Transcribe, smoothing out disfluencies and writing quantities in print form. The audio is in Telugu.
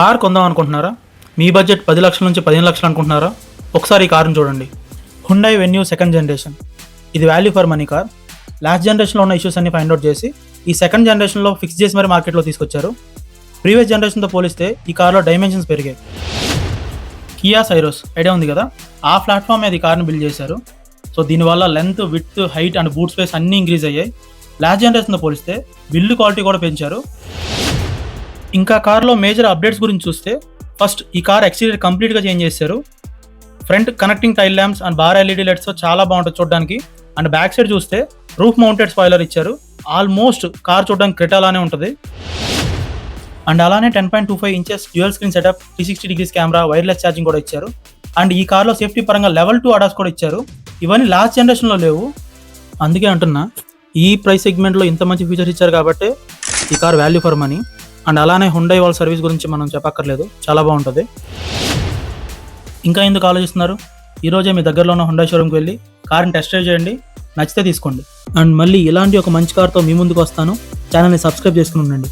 కార్ కొందాం అనుకుంటున్నారా? మీ బడ్జెట్ 10 లక్షల నుంచి 15 లక్షలు అనుకుంటున్నారా? ఒకసారి ఈ కారుని చూడండి. Hyundai Venue second generation. ఇది value for money car. Last జనరేషన్లో ఉన్న ఇష్యూస్ అన్ని ఫైండ్ అవుట్ చేసి ఈ సెకండ్ జనరేషన్లో ఫిక్స్ చేసి మరి మార్కెట్లో తీసుకొచ్చారు. ప్రీవియస్ జనరేషన్తో పోలిస్తే ఈ కార్లో డైమెన్షన్స్ పెరిగాయి. కియా సైరోస్ ఐడియా ఉంది కదా, ఆ ప్లాట్ఫామ్ మీద ఈ కార్ని బిల్డ్ చేశారు. సో దీనివల్ల length, width, height and boot space అన్నీ ఇంక్రీజ్ అయ్యాయి. లాస్ట్ జనరేషన్తో పోలిస్తే బిల్డ్ క్వాలిటీ కూడా పెంచారు. ఇంకా కార్లో మేజర్ అప్డేట్స్ గురించి చూస్తే, ఫస్ట్ ఈ కార్ ఎక్స్టీరియర్ కంప్లీట్గా చేంజ్ చేశారు. Front connecting tail lamps and bar LED లైట్స్తో చాలా బాగుంటుంది చూడడానికి. అండ్ బ్యాక్ సైడ్ చూస్తే రూఫ్ మౌంటెడ్ స్పాయిలర్ ఇచ్చారు. ఆల్మోస్ట్ కార్ చూడడానికి క్రెటాలానే ఉంటుంది. అండ్ అలానే 10.25 inches dual screen setup, 360 degrees camera, wireless charging కూడా ఇచ్చారు. అండ్ ఈ కార్లో సేఫ్టీ పరంగా లెవెల్ 2 అడాస్ కూడా ఇచ్చారు. ఇవన్నీ లాస్ట్ జనరేషన్లో లేవు. అందుకే అంటున్నా, ఈ ప్రైస్ సెగ్మెంట్లో ఇంత మంచి ఫీచర్స్ ఇచ్చారు కాబట్టి ఈ car value for money. And అలానే హుండై వాళ్ళ సర్వీస్ గురించి మనం చెప్పక్కర్లేదు, చాలా బాగుంటుంది. ఇంకా ఎందుకు ఆలోచిస్తున్నారు? ఈరోజే మీ దగ్గరలో ఉన్న హుండై షోరూమ్కి వెళ్ళి కార్ని టెస్ట్ డ్రైవ్ చేయండి, నచ్చితే తీసుకోండి. అండ్ మళ్ళీ ఇలాంటి ఒక మంచి కార్తో మీ ముందుకు వస్తాను. ఛానల్ని సబ్స్క్రైబ్ చేసుకుని ఉండండి.